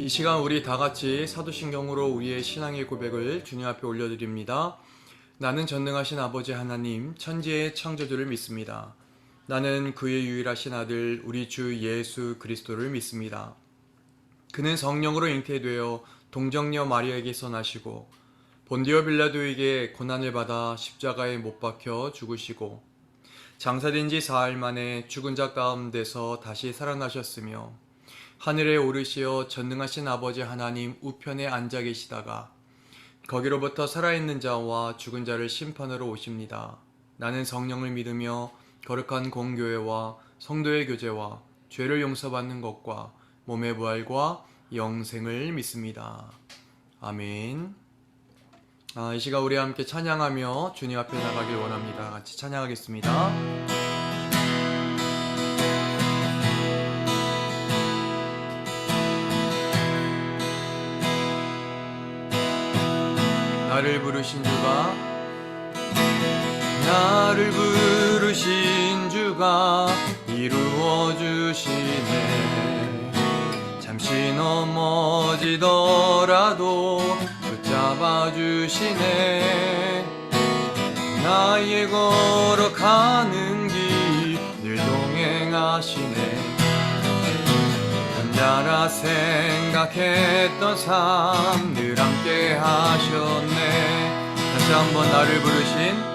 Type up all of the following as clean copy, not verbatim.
이 시간 우리 다 같이 사도신경으로 우리의 신앙의 고백을 주님 앞에 올려드립니다. 나는 전능하신 아버지 하나님, 천지의 창조주를 믿습니다. 나는 그의 유일하신 아들 우리 주 예수 그리스도를 믿습니다. 그는 성령으로 잉태되어 동정녀 마리아에게서 나시고 본디오 빌라도에게 고난을 받아 십자가에 못 박혀 죽으시고 장사된 지 사흘 만에 죽은 자 가운데서 다시 살아나셨으며 하늘에 오르시어 전능하신 아버지 하나님 우편에 앉아 계시다가 거기로부터 살아있는 자와 죽은 자를 심판하러 오십니다. 나는 성령을 믿으며 거룩한 공교회와 성도의 교제와 죄를 용서받는 것과 몸의 부활과 영생을 믿습니다. 아멘. 이 시간 우리 함께 찬양하며 주님 앞에 나가길 원합니다. 같이 찬양하겠습니다. 나를 부르신 주가 이루어 주시네. 잠시 넘어지더라도 붙잡아 주시네. 나의 걸어가는 길 늘 동행하시네. 혼자라 생각했던 삶 늘 함께 하셨네. 다시 한번 나를 부르신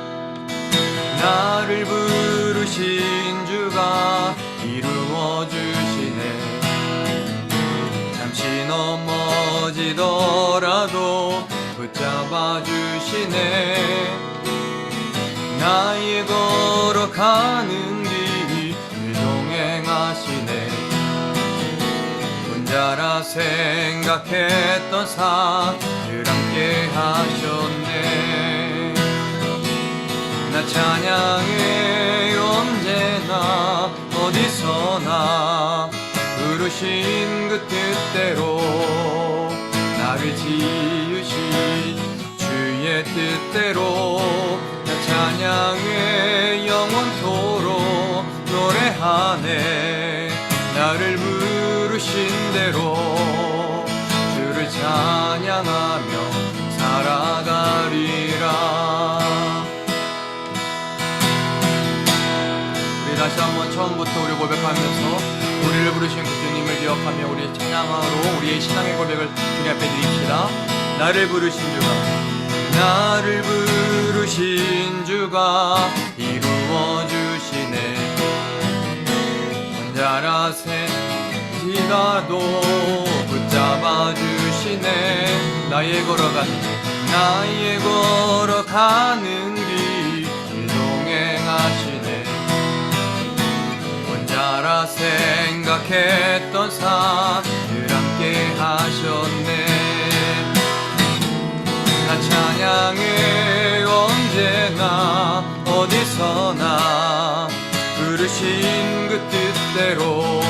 주가 이루어 주시네. 잠시 넘어지더라도 붙잡아 주시네. 나의 걸어가는 길 늘 동행하시네. 혼자라 생각했던 삶 늘 함께 하셨네. 나 찬양해 언제나 어디서나 부르신 그 뜻대로 나를 지으신 주의 뜻대로 나 찬양해 영원토록 노래하네. 나를 부르신 대로 주를 찬양하며 살아가리라. 우리 다시 한번 처음부터 우리 고백하면서 우리를 부르신 그 주님을 기억하며 우리의 찬양으로 우리의 신앙의 고백을 주님 앞에 드립시다. 나를 부르신 주가 이루어 주시네. 혼자라 생기가도 붙잡아 주시네. 나의 걸어가는 길 동행하시네. 혼자라 생각했던 삶 늘 함께 하셨네. 나 찬양해 언제나 어디서나 부르신 그 뜻대로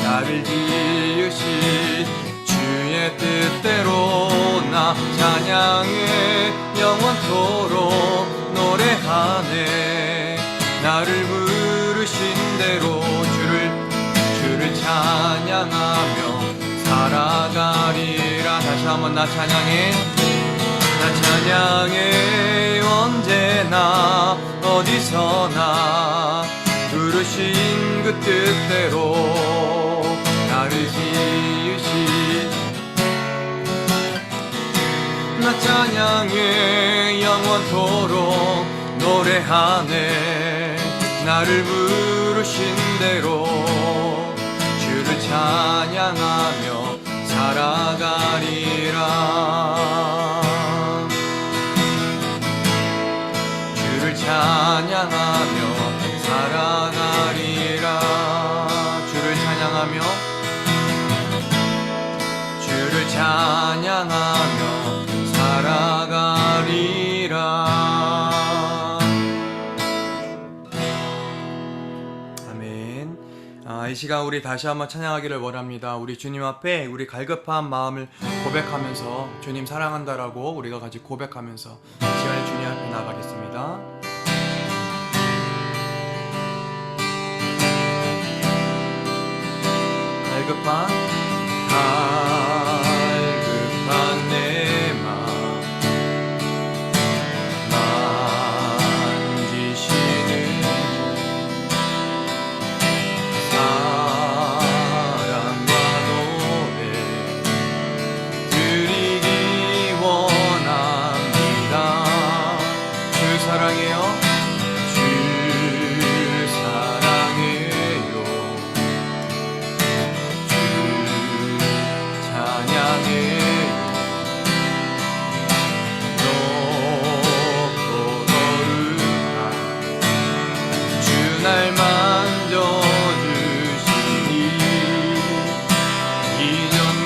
나를 지으신 주의 뜻대로 나 찬양해 영원토록 노래하네. 나를 부르신 대로 주를 찬양하며 살아가리라. 다시 한번 나 찬양해 언제나 어디서나 부르신 그 뜻대로 나를 지으신 나 찬양해 영원토록 노래하네. 나를 부르신 대로 주를 찬양하며 살아가리라. 주를 찬양하며 살아가리라. 주를 찬양하며 살아가리라. 아멘. 이 시간 우리 다시 한번 찬양하기를 원합니다. 우리 주님 앞에 우리 갈급한 마음을 고백하면서 주님 사랑한다라고 우리가 같이 고백하면서 이 시간에 주님 앞에 나가겠습니다. 갈급한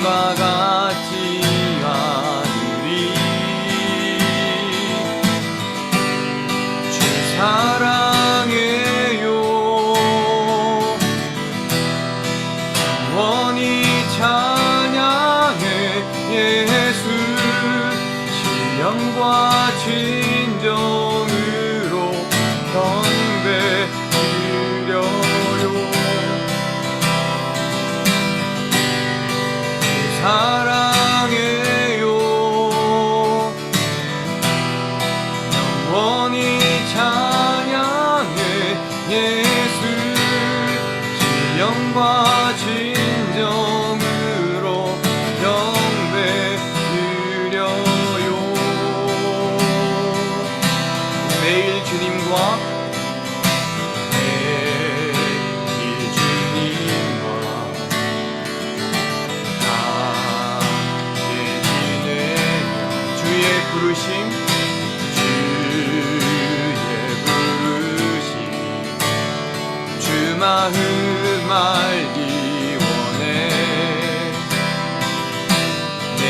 하늘과 같지 않으리. 주 사랑해요. 영원히 찬양해 예수. 신령과 진정으로 경배 드려요. 사랑해요. 영원히 찬양해 예수. 신령과 진정으로 경배 드려요. 매일 주님과 부르심, 주의 부르심, 주 마음 알기 원해. 내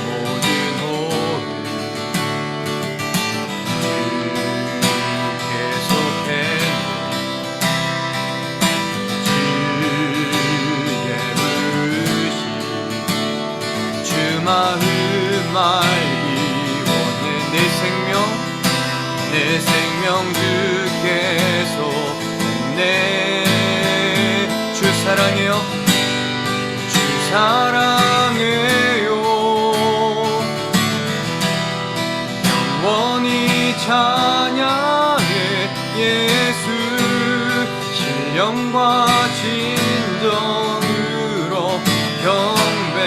모든 호흡 계속해. 주의 부르심, 주 마음 알기 원해. 내 생명 주께서 내 주 사랑해요. 주 사랑해요. 영원히 찬양해 예수. 신령과 진정으로 경배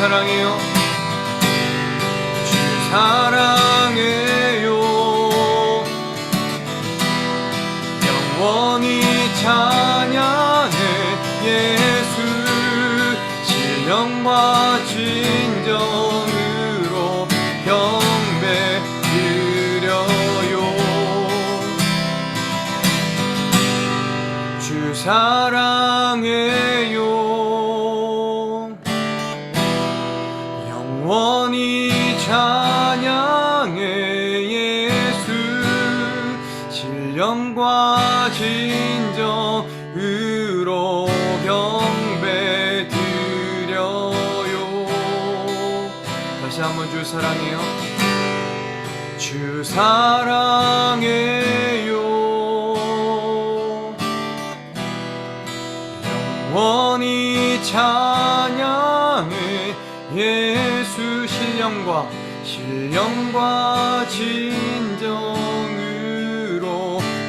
사랑해요. 주 사랑해요. 영원히 찬양해 예수. 신령과 진정으로 경배 드려요. 주 사랑해요. 영원히 찬양해 예수. 신령과 진정으로 경배 드려요. 다시 한번 주 사랑해요. 주 사랑해요. 영원히 찬양해 예수. 신령과 진정으로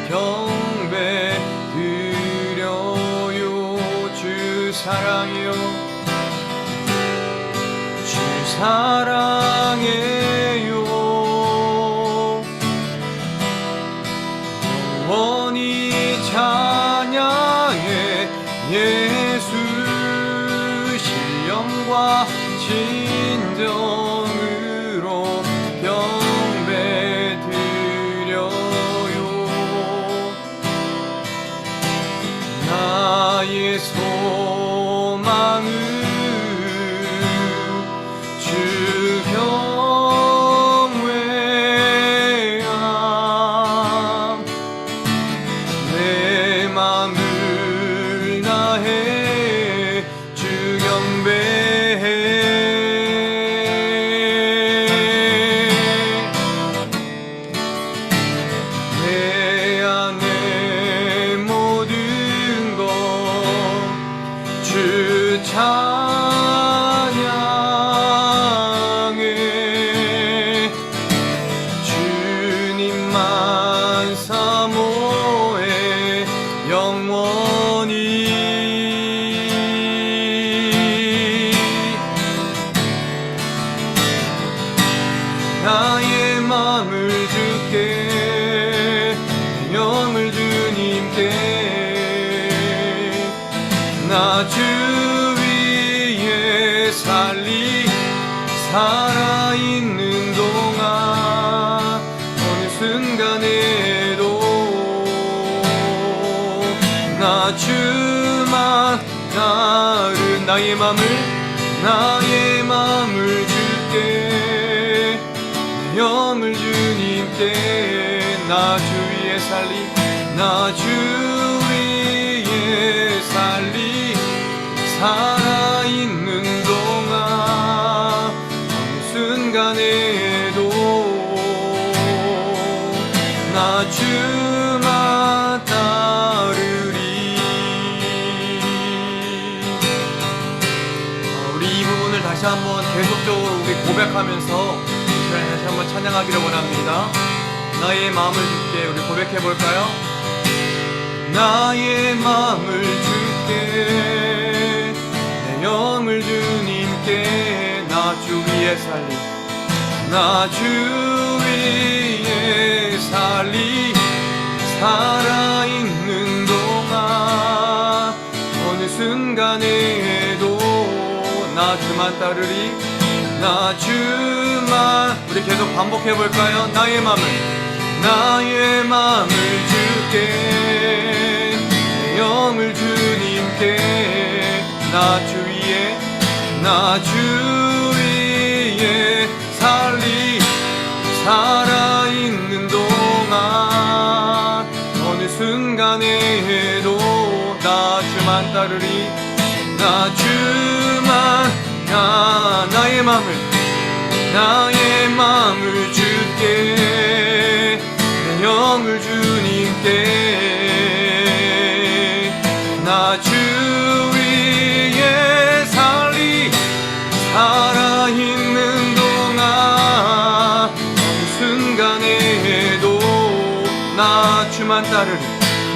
경배 드려요. 주 사랑해요. 주 사랑해요. 영원히 찬양해 예수. 신령과 진정으로 경배 드려요. 나의 소망은 주 경외함. 내 맘을 다해 주 경배해. 찬양해 주님만 사모해 영원히. 나의 맘을 주께 영을 주님께 나 주 위에 살아있는 동안 어느 순간에도 나 주 나의 맘을 줄게. 내 영을 주님께 나 주 위에 살리, 나 주 위에 살리. 살아있는 동안 어느 순간에도 나 주만 따르리. 우리 이 부분을 다시 한번 계속적으로 우리 고백하면서 다시 한번 찬양하기를 원합니다. 나의 마음을 줄게. 우리 고백해 볼까요? 나의 마음을 줄게. 내 영을 주님께 나 주 위에 살리, 나 주 위에 살리. 살아있는 동안 어느 순간에도 나 주만 따르리, 나 주만. 우리 계속 반복해 볼까요? 나의 마음을 줄게. 내 영을 주님께 나 주 위에 살리. 살아있는 동안 어느 순간에도 나 주만 따르리, 나 주만. 나의 마음을 줄게. 내 영을 주님께 나 주 위에 살리. 살아있는 동안 어느 순간에도 나 주만 따르리,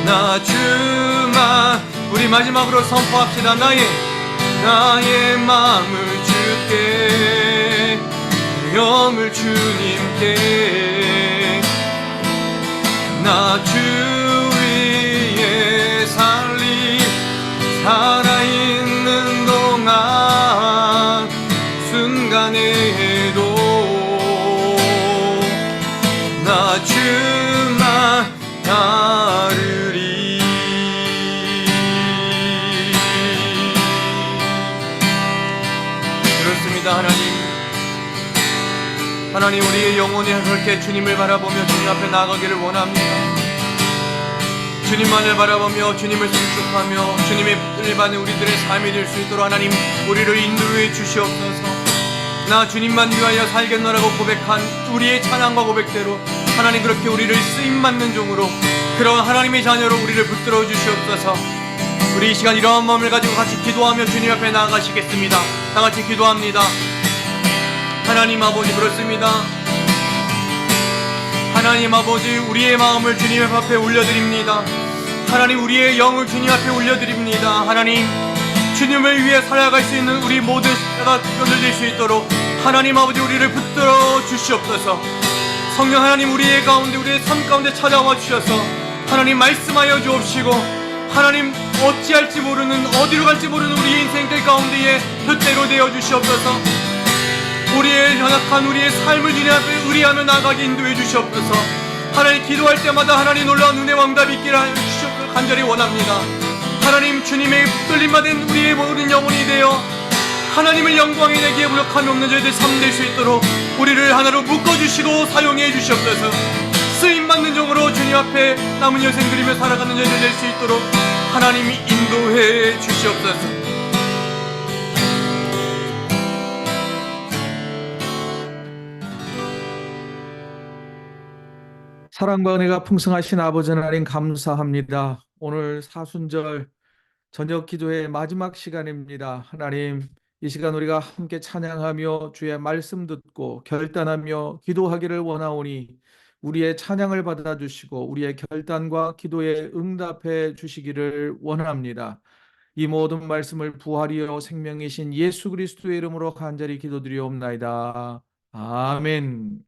나 주만. 우리 마지막으로 선포합시다. 나의 마음을 줄게. 내 영을 주님께 나 주 위에 살리. 살아있는 동안 순간에도 나 주만 따르리. 그렇습니다. 하나님 우리의 영혼이 그렇게 주님을 바라보며 주님 앞에 나아가기를 원합니다. 주님만을 바라보며 주님을 승축하며 주님의 뜻을 받는 우리들의 삶이 될 수 있도록 하나님 우리를 인도해 주시옵소서. 나 주님만 위하여 살겠노라고 고백한 우리의 찬양과 고백대로 하나님 그렇게 우리를 쓰임받는 종으로, 그런 하나님의 자녀로 우리를 붙들어 주시옵소서. 우리 이 시간 이러한 마음을 가지고 같이 기도하며 주님 앞에 나아가시겠습니다. 다 같이 기도합니다. 하나님 아버지, 그렇습니다. 하나님 아버지, 우리의 마음을 주님 앞에 올려드립니다. 하나님 우리의 영을 주님 앞에 올려드립니다. 하나님 주님을 위해 살아갈 수 있는 우리 모든 자가 변화될 수 있도록 하나님 아버지 우리를 붙들어 주시옵소서. 성령 하나님 우리의 가운데, 우리의 삶 가운데 찾아와 주셔서 하나님 말씀하여 주옵시고, 하나님 어찌할지 모르는, 어디로 갈지 모르는 우리 인생들 가운데에 곁대로 되어 주시옵소서. 우리의 연약한 우리의 삶을 주님 앞에 의리하며 나가게 인도해 주시옵소서. 하나님 기도할 때마다 하나님 놀라운 은혜 왕답이 있기를 주시옵소서 간절히 원합니다. 하나님 주님의 끌림받은 우리의 모든 영혼이 되어 하나님을 영광에 내기에 무력함이 없는 저희들 삶 될 수 있도록 우리를 하나로 묶어주시고 사용해 주시옵소서. 쓰임받는 종으로 주님 앞에 남은 여생 그리며 살아가는 저희들 될 수 있도록 하나님이 인도해 주시옵소서. 사랑과 은혜가 풍성하신 아버지 하나님 감사합니다. 오늘 사순절 저녁 기도의 마지막 시간입니다. 하나님 이 시간 우리가 함께 찬양하며 주의 말씀 듣고 결단하며 기도하기를 원하오니 우리의 찬양을 받아주시고 우리의 결단과 기도에 응답해 주시기를 원합니다. 이 모든 말씀을 부활이요 생명이신 예수 그리스도의 이름으로 간절히 기도드리옵나이다. 아멘.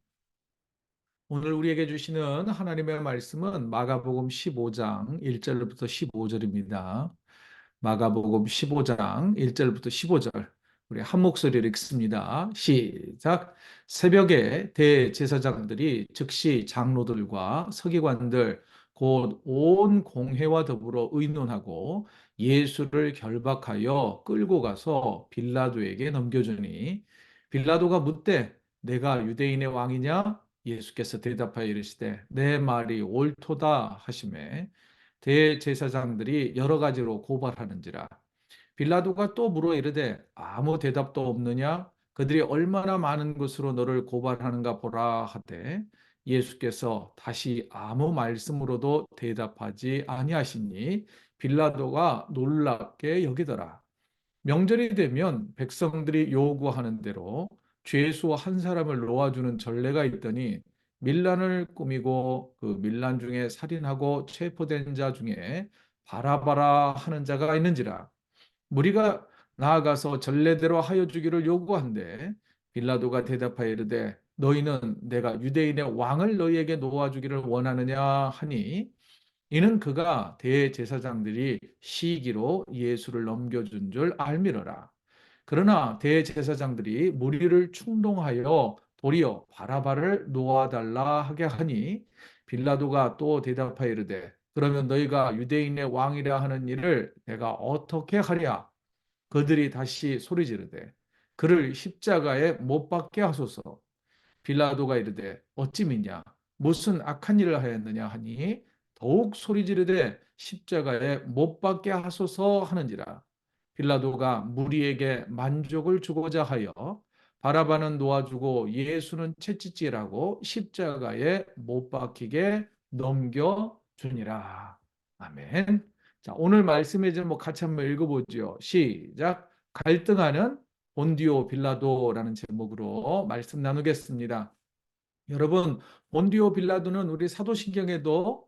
오늘 우리에게 주시는 하나님의 말씀은 마가복음 15장 1절부터 15절입니다. 마가복음 15장 1절부터 15절 우리 한 목소리로 읽습니다. 시작. 새벽에 대제사장들이 즉시 장로들과 서기관들 곧 온 공회와 더불어 의논하고 예수를 결박하여 끌고 가서 빌라도에게 넘겨주니 빌라도가 묻되 내가 유대인의 왕이냐? 예수께서 대답하여 이르시되 내 말이 옳도다 하시매 대제사장들이 여러 가지로 고발하는지라. 빌라도가 또 물어 이르되 아무 대답도 없느냐? 그들이 얼마나 많은 것으로 너를 고발하는가 보라 하되 예수께서 다시 아무 말씀으로도 대답하지 아니하시니 빌라도가 놀랍게 여기더라. 명절이 되면 백성들이 요구하는 대로 죄수 한 사람을 놓아주는 전례가 있더니 밀란을 꾸미고 그 밀란 중에 살인하고 체포된 자 중에 바라바라 하는 자가 있는지라. 무리가 나아가서 전례대로 하여 주기를 요구한데 빌라도가 대답하여 이르되 너희는 내가 유대인의 왕을 너희에게 놓아주기를 원하느냐 하니 이는 그가 대제사장들이 시기로 예수를 넘겨준 줄 알미러라. 그러나 대제사장들이 무리를 충동하여 도리어 바라바를 놓아달라 하게 하니 빌라도가 또 대답하여 이르되 그러면 너희가 유대인의 왕이라 하는 일을 내가 어떻게 하랴. 그들이 다시 소리 지르되 그를 십자가에 못 박게 하소서. 빌라도가 이르되 어찌 믿냐 무슨 악한 일을 하였느냐 하니 더욱 소리 지르되 십자가에 못 박게 하소서 하는지라. 빌라도가 무리에게 만족을 주고자 하여 바라바는 놓아주고 예수는 채찍질하고 십자가에 못 박히게 넘겨주니라. 아멘. 자, 오늘 말씀의 제목 같이 한번 읽어보죠. 시작. 갈등하는 본디오 빌라도라는 제목으로 말씀 나누겠습니다. 여러분, 본디오 빌라도는 우리 사도신경에도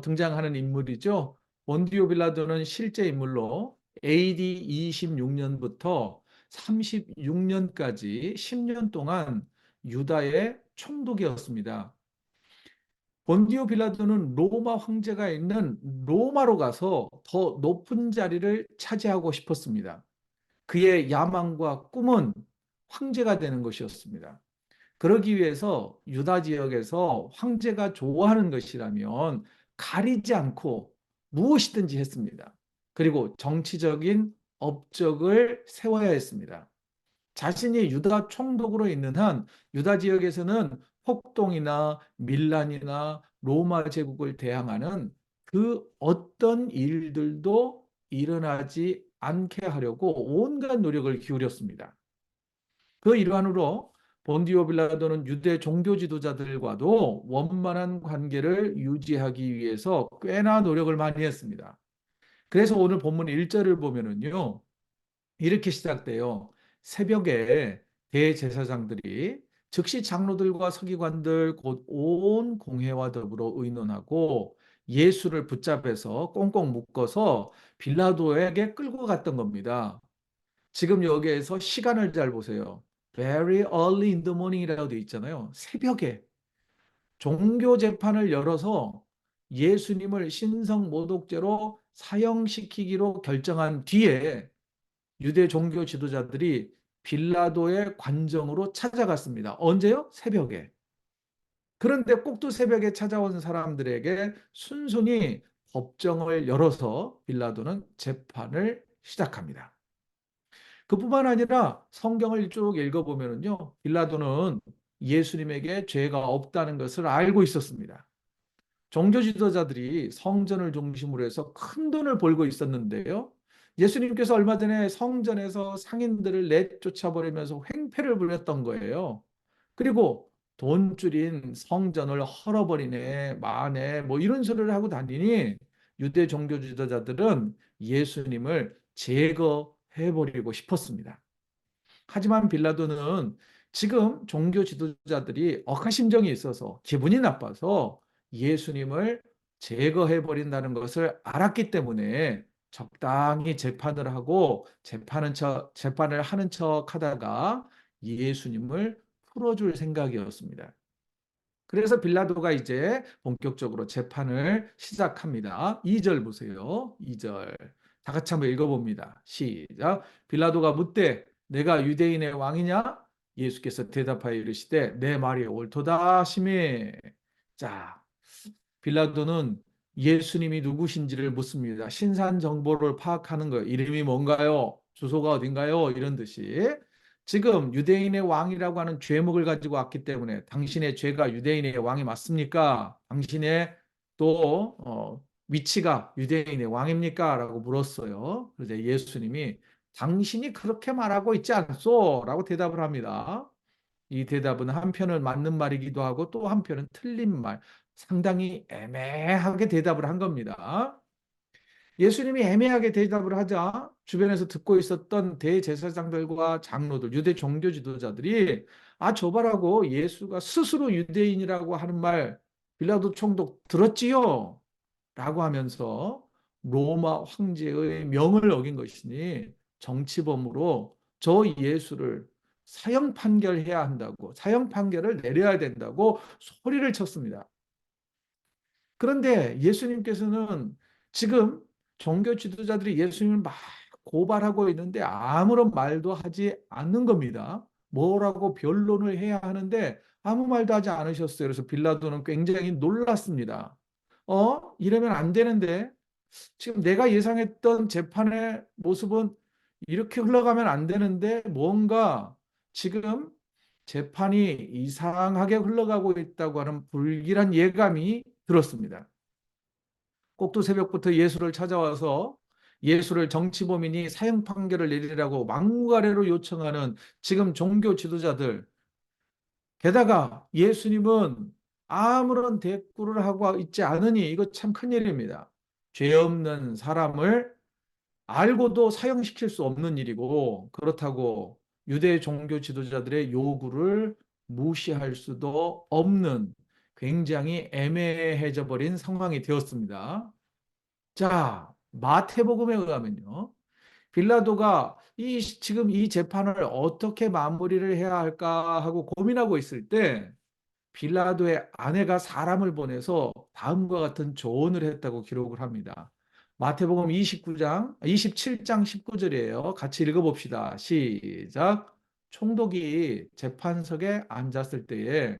등장하는 인물이죠. 본디오 빌라도는 실제 인물로 AD 26년부터 36년까지 10년 동안 유다의 총독이었습니다. 본디오 빌라도는 로마 황제가 있는 로마로 가서 더 높은 자리를 차지하고 싶었습니다. 그의 야망과 꿈은 황제가 되는 것이었습니다. 그러기 위해서 유다 지역에서 황제가 좋아하는 것이라면 가리지 않고 무엇이든지 했습니다. 그리고 정치적인 업적을 세워야 했습니다. 자신이 유다 총독으로 있는 한 유다 지역에서는 폭동이나 밀란이나 로마 제국을 대항하는 그 어떤 일들도 일어나지 않게 하려고 온갖 노력을 기울였습니다. 그 일환으로 본디오 빌라도는 유대 종교 지도자들과도 원만한 관계를 유지하기 위해서 꽤나 노력을 많이 했습니다. 그래서 오늘 본문 1절을 보면은요. 이렇게 시작돼요. 새벽에 대제사장들이 즉시 장로들과 서기관들 곧 온 공회와 더불어 의논하고 예수를 붙잡아서 꽁꽁 묶어서 빌라도에게 끌고 갔던 겁니다. 지금 여기에서 시간을 잘 보세요. Very early in the morning이라고 되어 있잖아요. 새벽에 종교 재판을 열어서 예수님을 신성 모독죄로 사형시키기로 결정한 뒤에 유대 종교 지도자들이 빌라도의 관정으로 찾아갔습니다. 언제요? 새벽에. 그런데 꼭두 새벽에 찾아온 사람들에게 순순히 법정을 열어서 빌라도는 재판을 시작합니다. 그뿐만 아니라 성경을 쭉 읽어보면요. 빌라도는 예수님에게 죄가 없다는 것을 알고 있었습니다. 종교 지도자들이 성전을 중심으로 해서 큰 돈을 벌고 있었는데요. 예수님께서 얼마 전에 성전에서 상인들을 내쫓아버리면서 횡패를 부렸던 거예요. 그리고 돈줄인 성전을 헐어버리네, 마네, 뭐 이런 소리를 하고 다니니 유대 종교 지도자들은 예수님을 제거해버리고 싶었습니다. 하지만 빌라도는 지금 종교 지도자들이 억하심정이 있어서 기분이 나빠서 예수님을 제거해 버린다는 것을 알았기 때문에 적당히 재판을 하고 재판을 하는 척 하다가 예수님을 풀어줄 생각이었습니다. 그래서 빌라도가 이제 본격적으로 재판을 시작합니다. 2절 보세요. 2절. 다 같이 한번 읽어봅니다. 시작. 빌라도가 묻되 내가 유대인의 왕이냐? 예수께서 대답하여 이르시되 내 말이 옳도다 하시매. 자, 빌라도는 예수님이 누구신지를 묻습니다. 신산 정보를 파악하는 거예요. 이름이 뭔가요? 주소가 어딘가요? 이런 듯이. 지금 유대인의 왕이라고 하는 죄목을 가지고 왔기 때문에 당신의 죄가 유대인의 왕이 맞습니까? 당신의 또 위치가 유대인의 왕입니까? 라고 물었어요. 그래서 예수님이 당신이 그렇게 말하고 있지 않소? 라고 대답을 합니다. 이 대답은 한편은 맞는 말이기도 하고 또 한편은 틀린 말, 상당히 애매하게 대답을 한 겁니다. 예수님이 애매하게 대답을 하자 주변에서 듣고 있었던 대제사장들과 장로들, 유대 종교 지도자들이 저봐라고 예수가 스스로 유대인이라고 하는 말 빌라도 총독 들었지요? 라고 하면서 로마 황제의 명을 어긴 것이니 정치범으로 저 예수를 사형 판결해야 한다고, 사형 판결을 내려야 된다고 소리를 쳤습니다. 그런데 예수님께서는 지금 종교 지도자들이 예수님을 막 고발하고 있는데 아무런 말도 하지 않는 겁니다. 뭐라고 변론을 해야 하는데 아무 말도 하지 않으셨어요. 그래서 빌라도는 굉장히 놀랐습니다. 이러면 안 되는데 지금 내가 예상했던 재판의 모습은 이렇게 흘러가면 안 되는데 뭔가 지금 재판이 이상하게 흘러가고 있다고 하는 불길한 예감이 들었습니다. 꼭두 새벽부터 예수를 찾아와서 예수를 정치범이니 사형 판결을 내리라고 막무가내로 요청하는 지금 종교 지도자들, 게다가 예수님은 아무런 대꾸를 하고 있지 않으니 이거 참 큰일입니다. 죄 없는 사람을 알고도 사형시킬 수 없는 일이고, 그렇다고 유대 종교 지도자들의 요구를 무시할 수도 없는 굉장히 애매해져 버린 상황이 되었습니다. 자, 마태복음에 의하면요. 빌라도가 지금 이 재판을 어떻게 마무리를 해야 할까 하고 고민하고 있을 때 빌라도의 아내가 사람을 보내서 다음과 같은 조언을 했다고 기록을 합니다. 마태복음 27장 19절이에요. 같이 읽어봅시다. 시작. 총독이 재판석에 앉았을 때에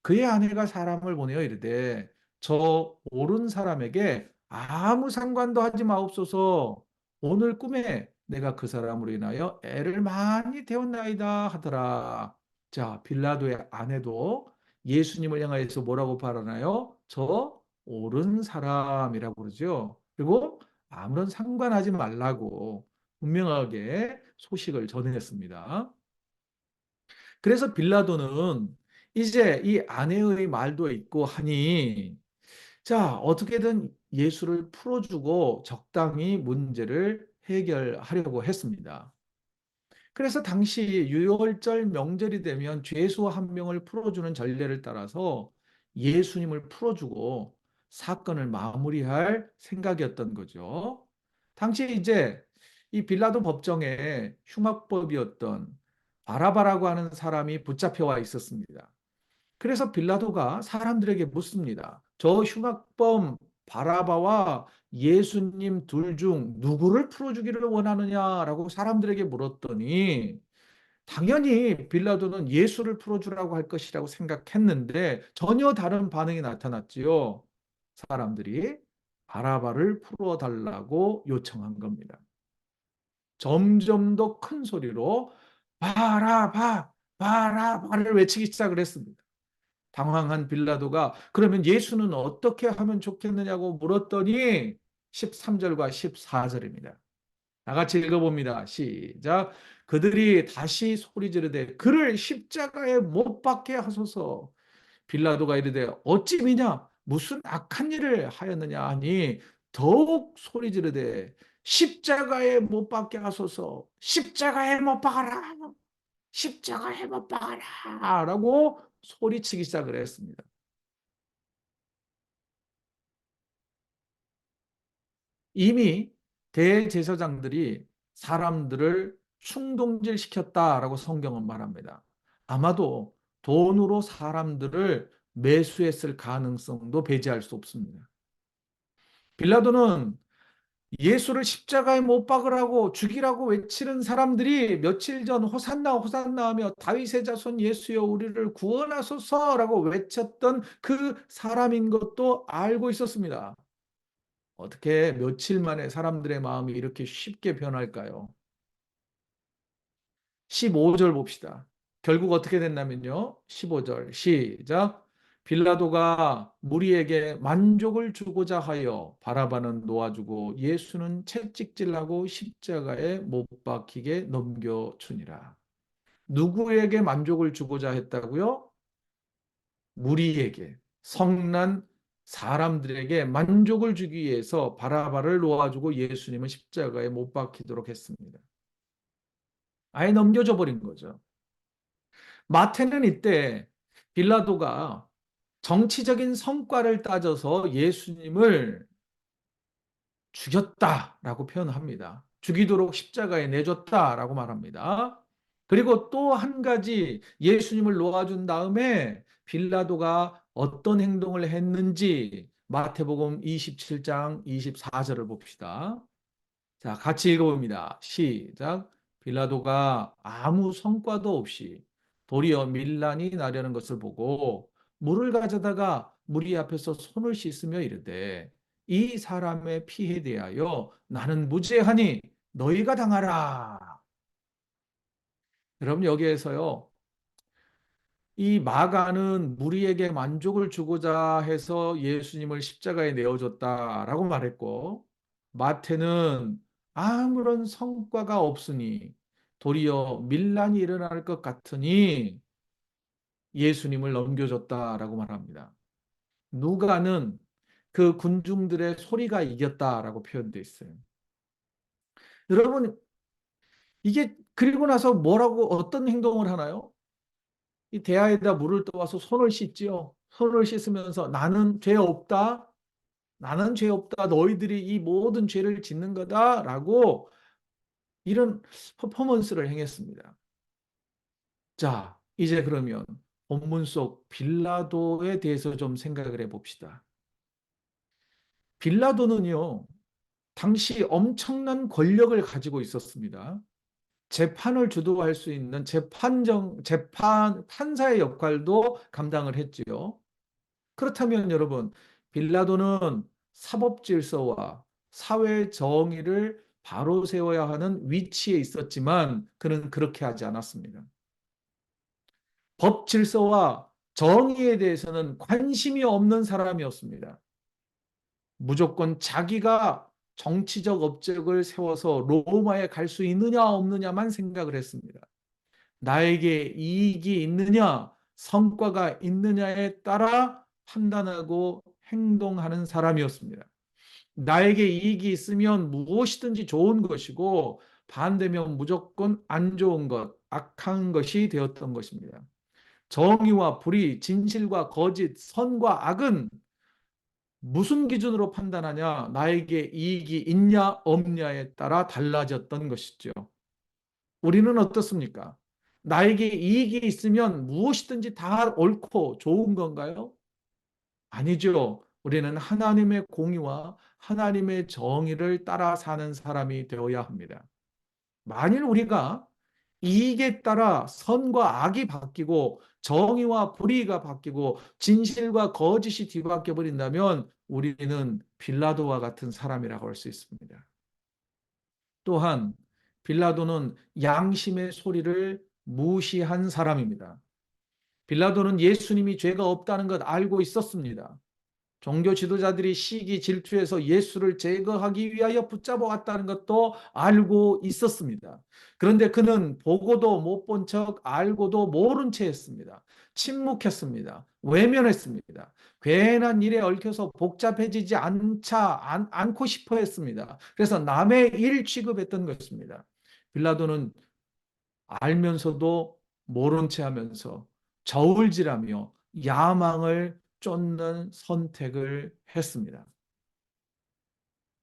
그의 아내가 사람을 보내어 이르되 저 옳은 사람에게 아무 상관도 하지 마옵소서. 오늘 꿈에 내가 그 사람으로 인하여 애를 많이 태웠나이다 하더라. 자, 빌라도의 아내도 예수님을 향하여서 뭐라고 발언하나요? 저 옳은 사람이라고 그러죠. 그리고 아무런 상관하지 말라고 분명하게 소식을 전했습니다. 그래서 빌라도는 이제 이 아내의 말도 있고 하니 자, 어떻게든 예수를 풀어주고 적당히 문제를 해결하려고 했습니다. 그래서 당시 유월절 명절이 되면 죄수 한 명을 풀어주는 전례를 따라서 예수님을 풀어주고 사건을 마무리할 생각이었던 거죠. 당시 이제 이 빌라도 법정에 흉악범이었던 바라바라고 하는 사람이 붙잡혀 와 있었습니다. 그래서 빌라도가 사람들에게 묻습니다. 저 흉악범 바라바와 예수님 둘 중 누구를 풀어주기를 원하느냐라고 사람들에게 물었더니 당연히 빌라도는 예수를 풀어주라고 할 것이라고 생각했는데 전혀 다른 반응이 나타났지요. 사람들이 바라바를 풀어달라고 요청한 겁니다. 점점 더 큰 소리로 바라바, 바라바를 외치기 시작을 했습니다. 당황한 빌라도가 그러면 예수는 어떻게 하면 좋겠느냐고 물었더니 13절과 14절입니다. 다 같이 읽어봅니다. 시작. 그들이 다시 소리 지르되 그를 십자가에 못 박게 하소서. 빌라도가 이르되 어찌 미냐 무슨 악한 일을 하였느냐 하니 더욱 소리 지르되 십자가에 못 박게 하소서. 십자가에 못 박아라. 십자가에 못 박아라. 라고 소리치기 시작을 했습니다. 이미 대제사장들이 사람들을 충동질시켰다라고 성경은 말합니다. 아마도 돈으로 사람들을 매수했을 가능성도 배제할 수 없습니다. 빌라도는 예수를 십자가에 못 박으라고 죽이라고 외치는 사람들이 며칠 전 호산나 호산나 하며 다윗의 자손 예수여 우리를 구원하소서라고 외쳤던 그 사람인 것도 알고 있었습니다. 어떻게 며칠 만에 사람들의 마음이 이렇게 쉽게 변할까요? 15절 봅시다. 결국 어떻게 됐냐면요. 15절 시작. 빌라도가 무리에게 만족을 주고자 하여 바라바는 놓아주고 예수는 채찍질하고 십자가에 못 박히게 넘겨주니라. 누구에게 만족을 주고자 했다고요? 무리에게, 성난 사람들에게 만족을 주기 위해서 바라바를 놓아주고 예수님은 십자가에 못 박히도록 했습니다. 아예 넘겨줘 버린 거죠. 마태는 이때 빌라도가 정치적인 성과를 따져서 예수님을 죽였다라고 표현합니다. 죽이도록 십자가에 내줬다라고 말합니다. 그리고 또 한 가지 예수님을 놓아준 다음에 빌라도가 어떤 행동을 했는지 마태복음 27장 24절을 봅시다. 자, 같이 읽어봅니다. 시작. 빌라도가 아무 성과도 없이 도리어 밀란이 나려는 것을 보고 물을 가져다가 무리 앞에서 손을 씻으며 이르되 이 사람의 피에 대하여 나는 무죄하니 너희가 당하라. 여러분 여기에서요. 이 마가는 무리에게 만족을 주고자 해서 예수님을 십자가에 내어줬다라고 말했고, 마태는 아무런 성과가 없으니 도리어 밀란이 일어날 것 같으니 예수님을 넘겨줬다라고 말합니다. 누가는 그 군중들의 소리가 이겼다라고 표현되어 있어요. 여러분, 이게 그리고 나서 뭐라고 어떤 행동을 하나요? 이 대야에다 물을 떠와서 손을 씻지요. 손을 씻으면서 나는 죄 없다. 나는 죄 없다. 너희들이 이 모든 죄를 짓는 거다라고 이런 퍼포먼스를 행했습니다. 자, 이제 그러면 본문 속 빌라도에 대해서 좀 생각을 해봅시다. 빌라도는요, 당시 엄청난 권력을 가지고 있었습니다. 재판을 주도할 수 있는 판사의 역할도 감당을 했지요. 그렇다면 여러분, 빌라도는 사법 질서와 사회 정의를 바로 세워야 하는 위치에 있었지만 그는 그렇게 하지 않았습니다. 법 질서와 정의에 대해서는 관심이 없는 사람이었습니다. 무조건 자기가 정치적 업적을 세워서 로마에 갈 수 있느냐 없느냐만 생각을 했습니다. 나에게 이익이 있느냐, 성과가 있느냐에 따라 판단하고 행동하는 사람이었습니다. 나에게 이익이 있으면 무엇이든지 좋은 것이고 반대면 무조건 안 좋은 것, 악한 것이 되었던 것입니다. 정의와 불의, 진실과 거짓, 선과 악은 무슨 기준으로 판단하냐, 나에게 이익이 있냐 없냐에 따라 달라졌던 것이죠. 우리는 어떻습니까? 나에게 이익이 있으면 무엇이든지 다 옳고 좋은 건가요? 아니죠. 우리는 하나님의 공의와 하나님의 정의를 따라 사는 사람이 되어야 합니다. 만일 우리가 이익에 따라 선과 악이 바뀌고 정의와 불의가 바뀌고 진실과 거짓이 뒤바뀌어 버린다면 우리는 빌라도와 같은 사람이라고 할 수 있습니다. 또한 빌라도는 양심의 소리를 무시한 사람입니다. 빌라도는 예수님이 죄가 없다는 것 알고 있었습니다. 종교 지도자들이 시기 질투해서 예수를 제거하기 위하여 붙잡아 왔다는 것도 알고 있었습니다. 그런데 그는 보고도 못 본 척 알고도 모른 채 했습니다. 침묵했습니다. 외면했습니다. 괜한 일에 얽혀서 복잡해지지 않고 싶어 했습니다. 그래서 남의 일 취급했던 것입니다. 빌라도는 알면서도 모른 채 하면서 저울질하며 야망을 쫓는 선택을 했습니다.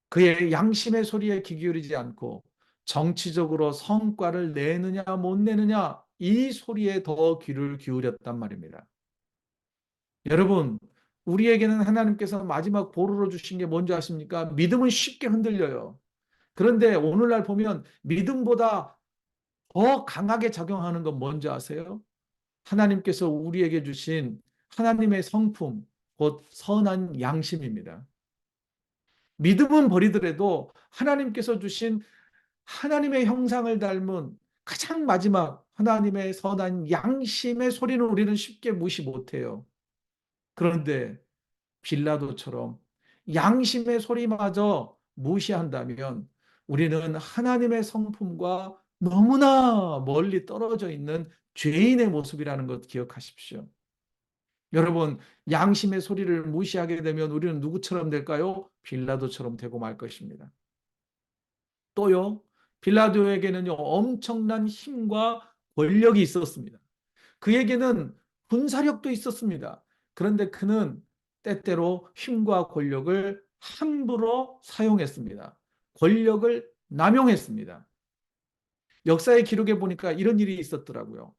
그의 양심의 소리에 귀 기울이지 않고 정치적으로 성과를 내느냐 못 내느냐 이 소리에 더 귀를 기울였단 말입니다. 여러분, 우리에게는 하나님께서 마지막 보루로 주신 게 뭔지 아십니까? 믿음은 쉽게 흔들려요. 그런데 오늘날 보면 믿음보다 더 강하게 작용하는 건 뭔지 아세요? 하나님께서 우리에게 주신 하나님의 성품, 곧 선한 양심입니다. 믿음은 버리더라도 하나님께서 주신 하나님의 형상을 닮은 가장 마지막 하나님의 선한 양심의 소리는 우리는 쉽게 무시 못해요. 그런데 빌라도처럼 양심의 소리마저 무시한다면 우리는 하나님의 성품과 너무나 멀리 떨어져 있는 죄인의 모습이라는 것 기억하십시오. 여러분, 양심의 소리를 무시하게 되면 우리는 누구처럼 될까요? 빌라도처럼 되고 말 것입니다. 또요, 빌라도에게는요, 엄청난 힘과 권력이 있었습니다. 그에게는 군사력도 있었습니다. 그런데 그는 때때로 힘과 권력을 함부로 사용했습니다. 권력을 남용했습니다. 역사의 기록에 보니까 이런 일이 있었더라고요.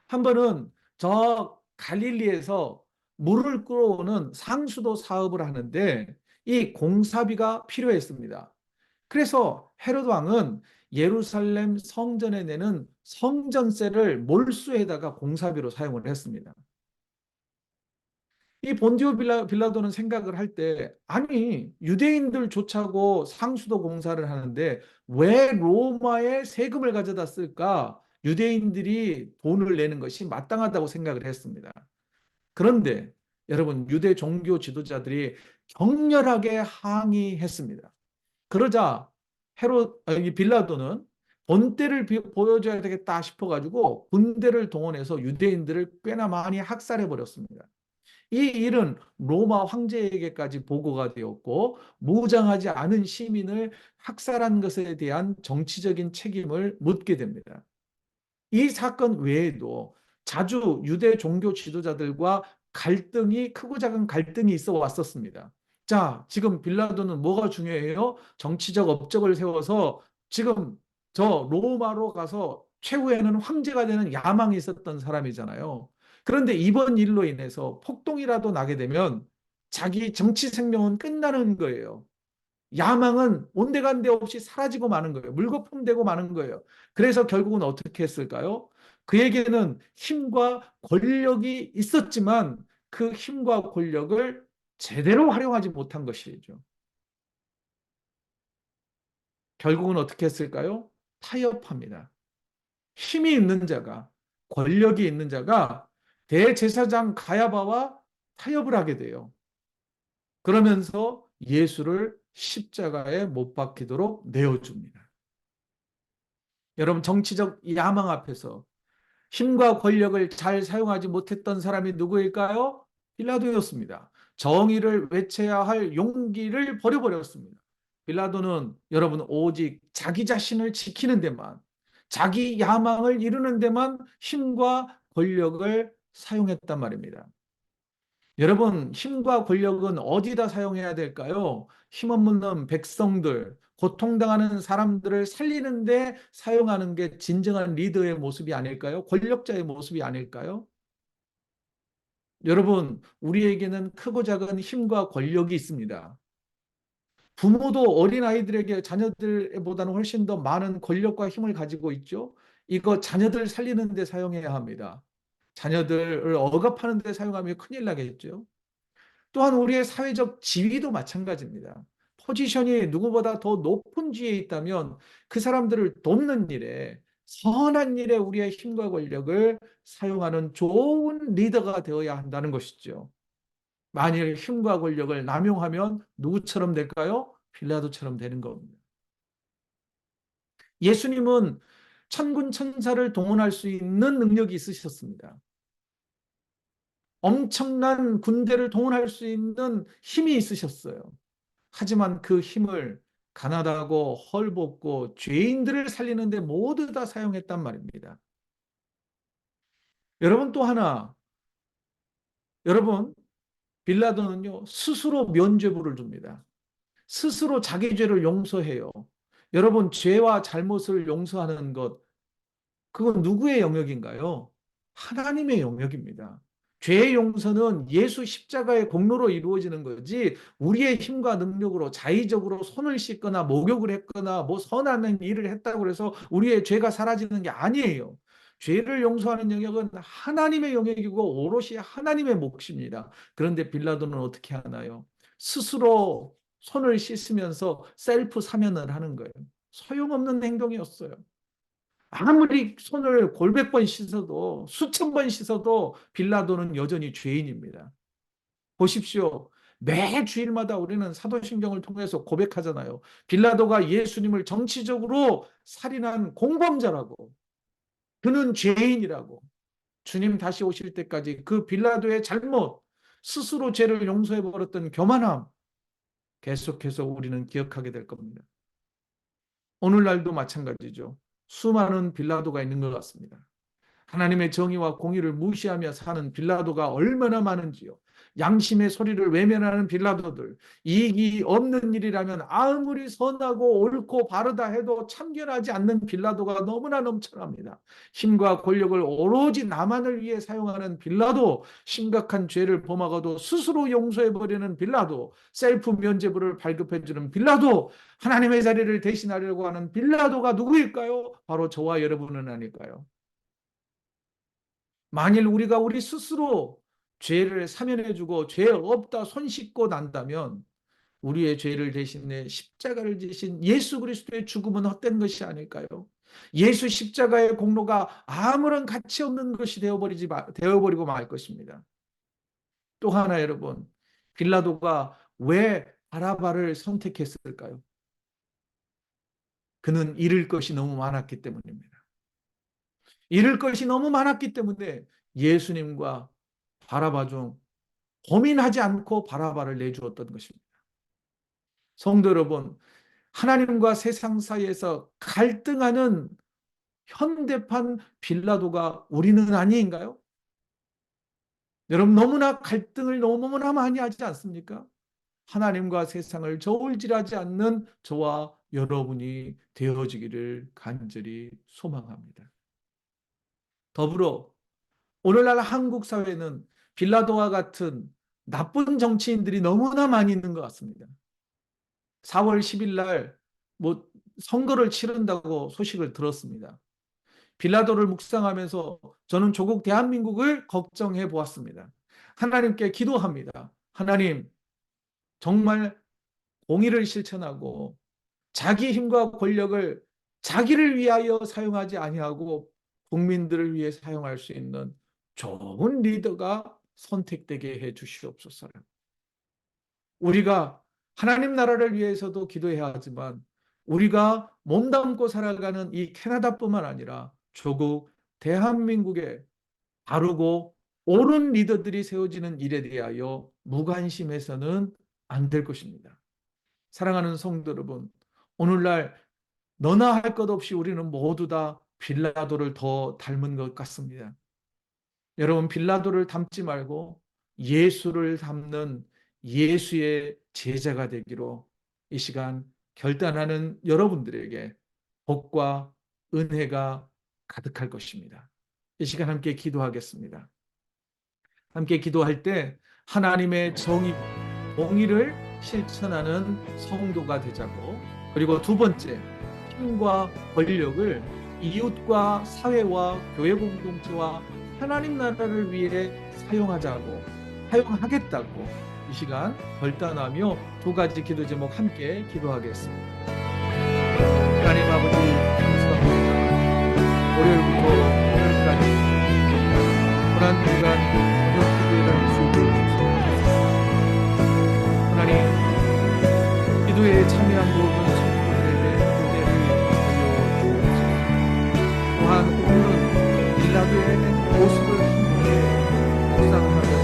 한 번은 저 갈릴리에서 물을 끌어오는 상수도 사업을 하는데 이 공사비가 필요했습니다. 그래서 헤롯 왕은 예루살렘 성전에 내는 성전세를 몰수에다가 공사비로 사용을 했습니다. 이 본디오 빌라도는 생각을 할 때, 아니, 유대인들 조차고 상수도 공사를 하는데 왜 로마에 세금을 가져다 쓸까? 유대인들이 돈을 내는 것이 마땅하다고 생각을 했습니다. 그런데 여러분, 유대 종교 지도자들이 격렬하게 항의했습니다. 그러자 이 빌라도는 본때를 보여줘야 되겠다 싶어가지고 군대를 동원해서 유대인들을 꽤나 많이 학살해 버렸습니다. 이 일은 로마 황제에게까지 보고가 되었고 무장하지 않은 시민을 학살한 것에 대한 정치적인 책임을 묻게 됩니다. 이 사건 외에도 자주 유대 종교 지도자들과 갈등이 크고 작은 갈등이 있어 왔었습니다. 자, 지금 빌라도는 뭐가 중요해요? 정치적 업적을 세워서 지금 저 로마로 가서 최후에는 황제가 되는 야망이 있었던 사람이잖아요. 그런데 이번 일로 인해서 폭동이라도 나게 되면 자기 정치 생명은 끝나는 거예요. 야망은 온데간데 없이 사라지고 마는 거예요. 물거품되고 마는 거예요. 그래서 결국은 어떻게 했을까요? 그에게는 힘과 권력이 있었지만 그 힘과 권력을 제대로 활용하지 못한 것이죠. 결국은 어떻게 했을까요? 타협합니다. 힘이 있는 자가, 권력이 있는 자가 대제사장 가야바와 타협을 하게 돼요. 그러면서 예수를 십자가에 못 박히도록 내어줍니다. 여러분, 정치적 야망 앞에서 힘과 권력을 잘 사용하지 못했던 사람이 누구일까요? 빌라도였습니다. 정의를 외쳐야 할 용기를 버려버렸습니다. 빌라도는 여러분 오직 자기 자신을 지키는 데만, 자기 야망을 이루는 데만 힘과 권력을 사용했단 말입니다. 여러분, 힘과 권력은 어디다 사용해야 될까요? 힘없는 백성들, 고통당하는 사람들을 살리는데 사용하는 게 진정한 리더의 모습이 아닐까요? 권력자의 모습이 아닐까요? 여러분, 우리에게는 크고 작은 힘과 권력이 있습니다. 부모도 어린아이들에게 자녀들보다는 훨씬 더 많은 권력과 힘을 가지고 있죠. 이거 자녀들 살리는 데 사용해야 합니다. 자녀들을 억압하는 데 사용하면 큰일 나겠죠. 또한 우리의 사회적 지위도 마찬가지입니다. 포지션이 누구보다 더 높은 지위에 있다면 그 사람들을 돕는 일에, 선한 일에 우리의 힘과 권력을 사용하는 좋은 리더가 되어야 한다는 것이죠. 만일 힘과 권력을 남용하면 누구처럼 될까요? 빌라도처럼 되는 겁니다. 예수님은 천군 천사를 동원할 수 있는 능력이 있으셨습니다. 엄청난 군대를 동원할 수 있는 힘이 있으셨어요. 하지만 그 힘을 가난하고 헐벗고 죄인들을 살리는데 모두 다 사용했단 말입니다. 여러분 또 하나, 여러분 빌라도는요 스스로 면죄부를 줍니다. 스스로 자기 죄를 용서해요. 여러분 죄와 잘못을 용서하는 것, 그건 누구의 영역인가요? 하나님의 영역입니다. 죄의 용서는 예수 십자가의 공로로 이루어지는 거지 우리의 힘과 능력으로 자의적으로 손을 씻거나 목욕을 했거나 뭐 선한 일을 했다고 해서 우리의 죄가 사라지는 게 아니에요. 죄를 용서하는 영역은 하나님의 영역이고 오롯이 하나님의 몫입니다. 그런데 빌라도는 어떻게 하나요? 스스로 손을 씻으면서 셀프 사면을 하는 거예요. 소용없는 행동이었어요. 아무리 손을 골백 번 씻어도, 수천 번 씻어도 빌라도는 여전히 죄인입니다. 보십시오. 매 주일마다 우리는 사도신경을 통해서 고백하잖아요. 빌라도가 예수님을 정치적으로 살인한 공범자라고, 그는 죄인이라고. 주님 다시 오실 때까지 그 빌라도의 잘못, 스스로 죄를 용서해버렸던 교만함, 계속해서 우리는 기억하게 될 겁니다. 오늘날도 마찬가지죠. 수많은 빌라도가 있는 것 같습니다. 하나님의 정의와 공의를 무시하며 사는 빌라도가 얼마나 많은지요. 양심의 소리를 외면하는 빌라도들, 이익이 없는 일이라면 아무리 선하고 옳고 바르다 해도 참견하지 않는 빌라도가 너무나 넘쳐납니다. 힘과 권력을 오로지 나만을 위해 사용하는 빌라도, 심각한 죄를 범하고도 스스로 용서해버리는 빌라도, 셀프 면죄부를 발급해주는 빌라도, 하나님의 자리를 대신하려고 하는 빌라도가 누구일까요? 바로 저와 여러분은 아닐까요? 만일 우리가 우리 스스로 죄를 사면해주고 죄 없다 손 씻고 난다면 우리의 죄를 대신해 십자가를 지신 예수 그리스도의 죽음은 헛된 것이 아닐까요? 예수 십자가의 공로가 아무런 가치 없는 것이 되어버리고 말 것입니다. 또 하나 여러분, 빌라도가 왜 바라바를 선택했을까요? 그는 잃을 것이 너무 많았기 때문입니다. 잃을 것이 너무 많았기 때문에 예수님과 바라바 중 고민하지 않고 바라바를 내주었던 것입니다. 성도 여러분, 하나님과 세상 사이에서 갈등하는 현대판 빌라도가 우리는 아닌가요? 여러분, 너무나 갈등을 너무나 많이 하지 않습니까? 하나님과 세상을 저울질하지 않는 저와 여러분이 되어지기를 간절히 소망합니다. 더불어 오늘날 한국 사회는 빌라도와 같은 나쁜 정치인들이 너무나 많이 있는 것 같습니다. 4월 10일 날 선거를 치른다고 소식을 들었습니다. 빌라도를 묵상하면서 저는 조국 대한민국을 걱정해 보았습니다. 하나님께 기도합니다. 하나님, 정말 공의를 실천하고 자기 힘과 권력을 자기를 위하여 사용하지 아니하고 국민들을 위해 사용할 수 있는 좋은 리더가 선택되게 해 주시옵소서. 우리가 하나님 나라를 위해서도 기도해야 하지만 우리가 몸담고 살아가는 이 캐나다뿐만 아니라 조국 대한민국에 바르고 옳은 리더들이 세워지는 일에 대하여 무관심해서는 안 될 것입니다. 사랑하는 성도 여러분, 오늘날 너나 할 것 없이 우리는 모두 다 빌라도를 더 닮은 것 같습니다. 여러분, 빌라도를 닮지 말고 예수를 닮는 예수의 제자가 되기로 이 시간 결단하는 여러분들에게 복과 은혜가 가득할 것입니다. 이 시간 함께 기도하겠습니다. 함께 기도할 때 하나님의 정의, 공의를 실천하는 성도가 되자고, 그리고 두 번째, 힘과 권력을 이웃과 사회와 교회 공동체와 하나님 나라를 위해 사용하겠다고 이 시간 결단하며 두 가지 기도 제목 함께 기도하겠습니다. 하나님 아버지, 감사합니다. 월요일부터 오늘까지 고난 주간 저녁 기도회를 수고해 주셨습니다. 하나님, 기도회에 참여한 모든 성도들에게 은혜를 하여 주옵소서. 또한 오늘은 빌라도의 모습을 함께 묵상하면서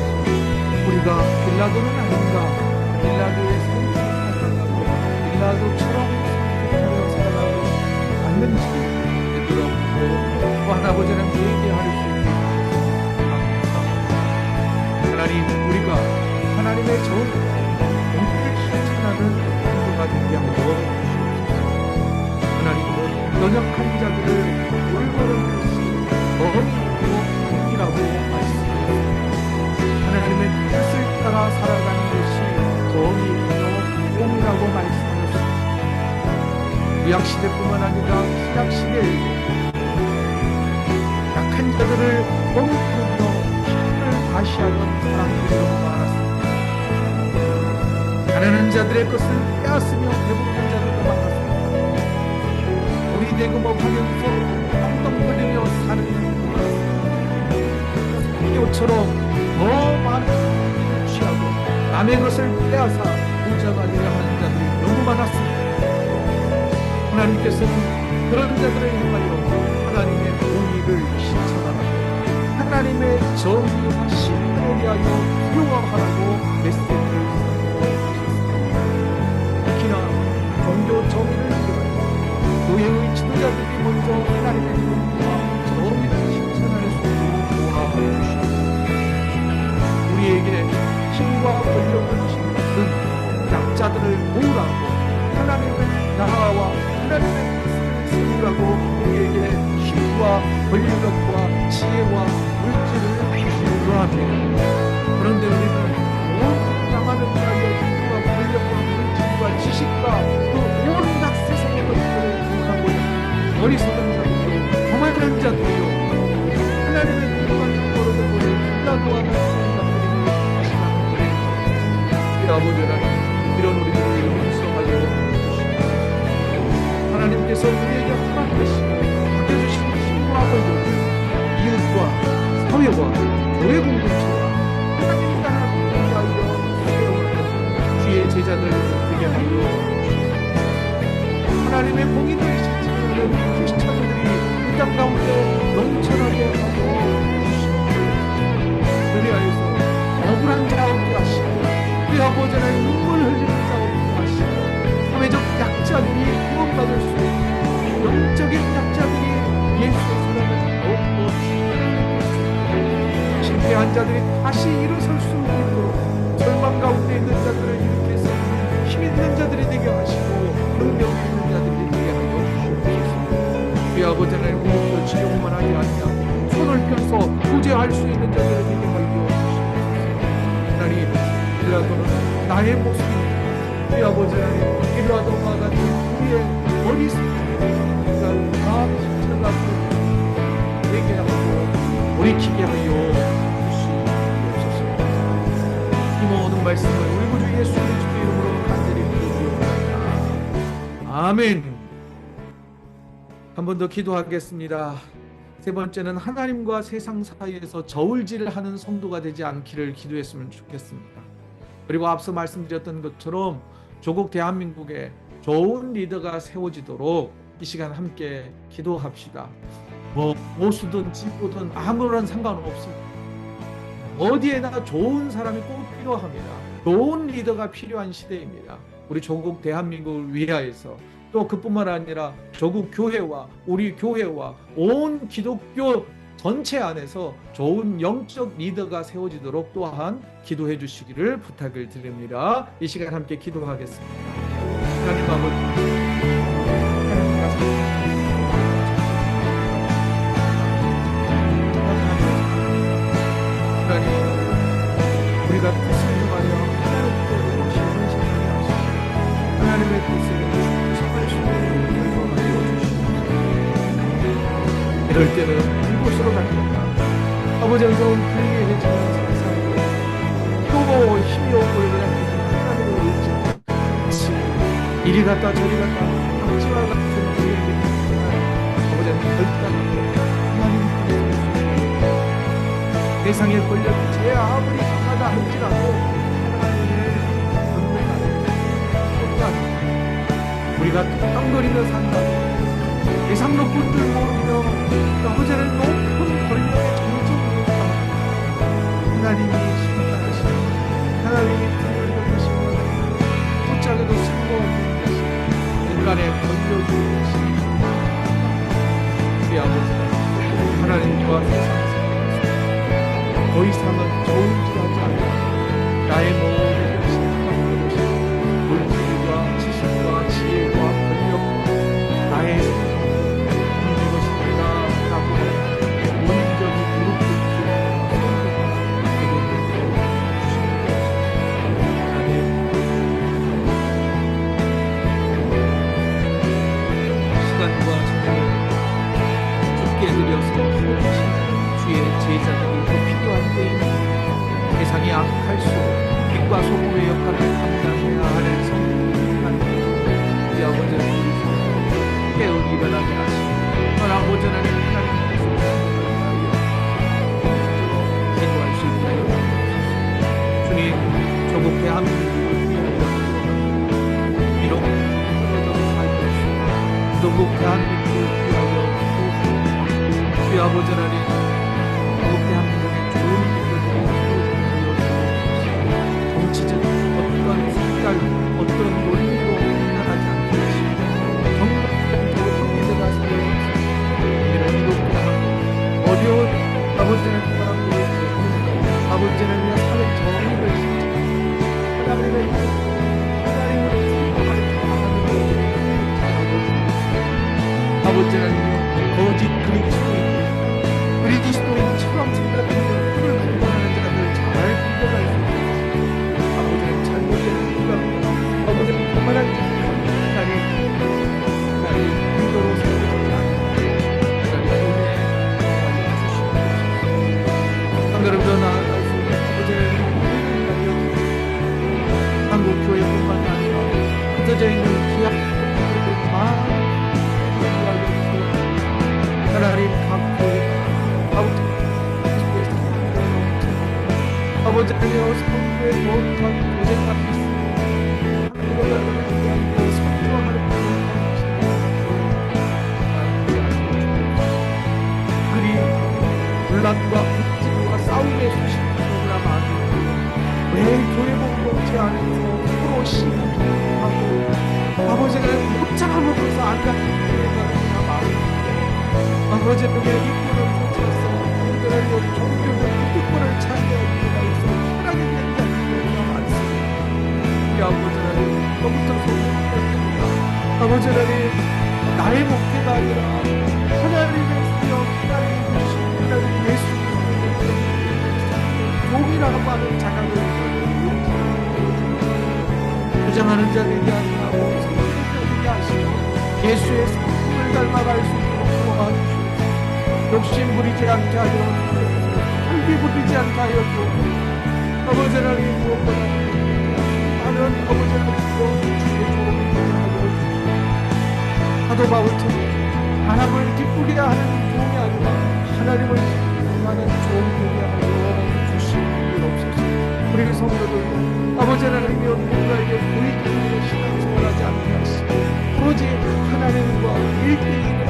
우리가 빌라도는 아닌가, 빌라도의 선택을 살아가고 빌라도처럼 선택하며 살아가고 않는지 되돌아보고 또한 아버지 하나님께 얘기할 수 있는 하나님, 우리가 하나님의 공의를 실천하는 성도가 되게 하여 주시옵소서. 하나님, 연약한 자들을 올바른 것이 어리고 공의라고 말씀하셨습니다. 하나님의 뜻을 따라 살아가는 것이 정의이며 공의라고 말씀하셨습니다. 구약시대뿐만 아니라 신약시대에도 약한 자들을 멈추며 힘을 과시하는 사람들이 너무 많았습니다. 가난한 자들의 것을 빼앗으며 배부른 자들과 만났습니다. 우리 대금업하면서 엉덩거리며 사는 비교처럼 더 많은 것을 취하고 남의 것을 빼앗아 부자가 되려 하는 자들이 너무 많았습니다. 하나님께서는 그런 자들을 향하여 하나님의 공의를 실천하라고, 하나님의 정의와 신분에 대하여 부요하라고 메시지를 선포하셨습니다. 특히나 종교 정의를 위하여 교회의 지도자들이 먼저 하나님의 공의와 정의를 실천할 수 있도록 도와주시옵소서. 우리에게 힘과 권력을 주시는 약자들을 모으라고, 하나님의 나라와 하나님의 뜻을 세우라고 우리에게 힘과 권력과 지혜와 물질을 주시려 합니다. 그런데 우리는 모든 나만을 위하여 힘과 권력과 물질과 지식과 그 온갖 세상의 것들을 구하고 어리석은 자들이요, 교만한 자들이요, 하나님의 이름만 모르는 우리 빌라도와 같은 자들에게 하시는 우리 아버지 하나님, 이런 우리들을 용서하여 하나님께서 우리에게 허락하시고 맡겨주신 힘과 권력을 이웃과 사회와 교회 공동체와 하나님 나라를 위하여 세워가는 주의 제자들 되게 하여 주시옵소서. 하나님의 공의를 실천하는 크리스찬들이 이 땅 가운데 넘쳐나게 하여 주시옵소서. 그리하여서 억울한 자 없게 하시고 우리 아버지 하나님 눈물 흘리는 자 없게 하시고 사회적 약자들이 구원받을 수 있는 영적인 약자들이 예수의 사랑을 더욱더 실패한 자들이 다시 일어설 수 있도록, 절망 가운데 있는 자들을 일으켜서 힘 있는 자들이 되게 하시고 능력 있는 자들이 되게 하여 주시옵소서. 우리 아버지 하나님, 무엇도 지령만 하지 아니하고 손을 펴서 구제할 수 있는 자들을 되게 하여 주시옵소서. 하나님, 빌라도는 나의 모습입니다. 우리 아버지 하나님, 빌라도와 같은 우리의 어리석음을 다 비춰가고 되게 하고 돌이키게 하여 주시옵소서. 이 모든 말씀을 우리 구주 예수 그리스도의 이름으로 간절히 기도드립니다. 아멘. 한 번 더 기도하겠습니다. 세 번째는 하나님과 세상 사이에서 저울질하는 성도가 되지 않기를 기도했으면 좋겠습니다. 그리고 앞서 말씀드렸던 것처럼 조국 대한민국에 좋은 리더가 세워지도록 이 시간 함께 기도합시다. 보수든 지도든 아무런 상관없습니다. 어디에나 좋은 사람이 꼭 필요합니다. 좋은 리더가 필요한 시대입니다. 우리 조국 대한민국을 위하여서, 또 그뿐만 아니라 조국 교회와 우리 교회와 온 기독교 전체 안에서 좋은 영적 리더가 세워지도록 또한 기도해 주시기를 부탁을 드립니다. 이 시간 함께 기도하겠습니다. 하나님 아버지, 하나님, 우리가 뜻을 행하여 하나님께로 모시는 신앙이 하시고 하나님의 뜻을 충성할 수 있는 결과하여 주시옵소서. 이럴 때는 이곳으로 갈까? 아버지 항상 불리해지는 세상에 또 힘이 없고 그냥 하나님을 의지하고 이리 갔다 저리 갔다 박지와 같은 우리에게 아버지는 결단하고 하나님 세상의 권력이 제 아무리 강하다 할지라도 하나님의 권능 안에 똑같이 우리가 뚱땅거리며 산다. 세상 높은들 모르며 아버지는 높은 권력의 정정을 하나님이 심판하시고 하나님이 등을 넘으시고 붙잡아도 쓸모없는 인간의 권력이 되시고 우리 아버지는 하나님과 세상 더 이상은 좋은 줄 하지 않고 나의 모든 것이 물질과 지식과 지혜와 권력과 나의 생각 이것이 내가 하고 온전히 무릎 꿇고 시간과 정성을 깊게 들여서 주의 제자들이 더 필요한 때에 세상이 악할수록 빛과 소금의 역할을 감당해야 하는 성도들 하나님, 우리 아버지는 우리 깨어 일어나게 하시고 아버지 하나님 하나님께서 기도할 수 있게 하여 주옵소서. 주님, 조국 대한민국을 위하여 비록 떨어져서 살고 있습니다. 조국 대한민국을 위하여 주여 아버지 하나님, 조국 대한민국의 좋은 일들이 정치적 어떤 색깔, 어떤 논리로 나가지 않게 하시고 정말적인 우리들과 살아가면서 우리를 이롭게 하고 어려운 아버지는 사람들을 아버지는 위해 사회 정의를 실천하고 하나님의 아버지는 거짓 그리스도인처럼 생각하는 꿈을 발견하는 자들 잘 구별할 수 있도록 아버지는 잘못된 생각과 아버지는 거만한 나를 인도로 세워주지 않고 나를 은혜에 주시옵소서. 한 걸음 더 나아갈 수 있는 아버지는 한국 교회뿐만 아니라 흩어져 있는 기업들도 하나님 각 교회 아버지 하나님 성도의 모든 고생과 있습니다. 하나님을 선포하는 그리 분란과 분쟁과 싸움의 소식이 너무나 많은데 왜 교회 공동체 안에서 서로 시기하고 아버지가 못 잡아먹어서 안 가는 교회가 너무나 많은데 아버지는 왜 이권을 쫓아서 그들을 종교적 이권을 차지하기 위해서 편하게 된 자들이 많습니다. 우리 아버지 하나님 너무도 소중합니다. 아버지 하나님 나의 목표가 아니라 하나님의 수여 하나님의 주신 하나님 예수 그리스도의 종이라고 하는 자각을 주장하는 자들이 아니라 성도들 되게 하시고 예수의 성품을 닮아갈 수 있도록 도와주시옵소서. 욕심 부리지 않게 하여 주옵소서. 혈기 부리지 않게 하여 주옵소서. 아버지 하나님 무엇보다 많은 아버지 하나님 주의 조롱을 하여 주옵소서. 사도 바울처럼 사람을 기쁘게 하는 종이 아니라 하나님을 기쁘게 하는 종이 하여 주시옵소서. 우리 성도들 아버지 하나님이 누군가에게 보이기로 신앙생활하지 않게 하시고 오로지 하나님과 1대1의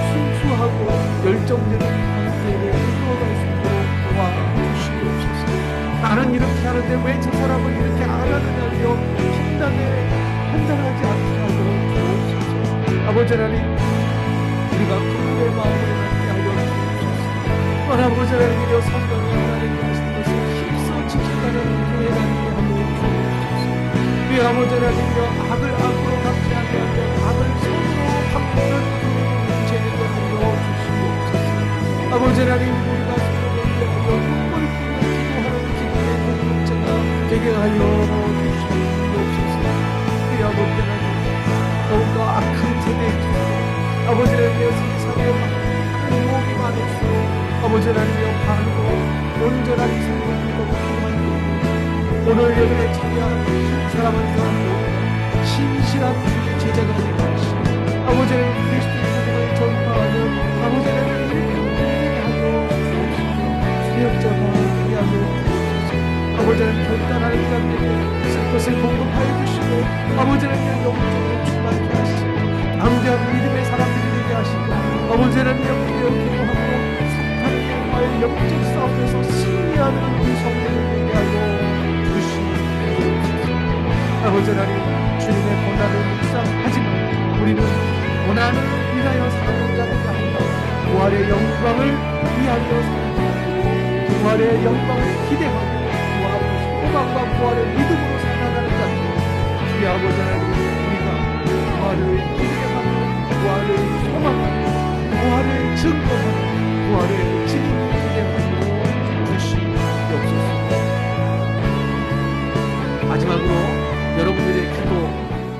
순수하고 열정적인 관계를 이루어갈 수 있도록 도와주시옵소서. 나는 이렇게 하는데 왜 저 사람은 이렇게 안 하느냐며 판단하지 않게 하도록 주옵소서. 아버지 하나님 우리가 그분의 마음을 갖게 하여 주옵소서. 아버지 하나님이여 성령이 하나님이 하시는 것을 힘써 지킨다는 교회가 되게 하여 주옵소서. 우리 아버지 하나님이여 악을 악으로 갚지 않게 악을 선으로 갚는 죄를 하여 주시옵소서. 아버지 하나님 우리가 서로를 위하여 눈물을 뿌리며 기도하는 기도의 공동체가 되게 하여 주시옵소서. 우리 아버지 하나님 더욱더 악한 세대에 아버지 하나님이여 세상에 많은 유혹이 많을수록 아버지 하나님이여 바르고 온전한 삶을 거룩하게 오늘 여기에 참여한 사람은 신실한 주의 제자가 되게 하시고 아버지 하나님 그리스도의 복음을 전파하는 아버지 하나님 일평되게 하여 주옵소서. 수역자가 되게 하여 주옵소서. 아버지 하나님 결단하는 자들에게 있을 것을 공급하여 주시고 아버지 하나님 영적으로 충만케 하시고 담대한 믿음의 사람들이 되게 하시고 아버지 하나님 영적으로 기도하고 사탄과의 영적 싸움에서 승리하는 우리 성도들 되게 하여 아버지 하나님 주님의 고난을 묵상하지만 우리는 고난을 위하여 사는 자들이 아니라 부활의 영광을 위하여 사는 부활의 영광을 기대하고 부활의 소망과 부활의 믿음으로 살아가는 자들 우리 아버지 하나님 우리가 부활을 기대하고 부활을 소망하고 부활을 증거하고 부활을 지니는 기대하고 주시옵소서. 마지막으로 여러분들의 기도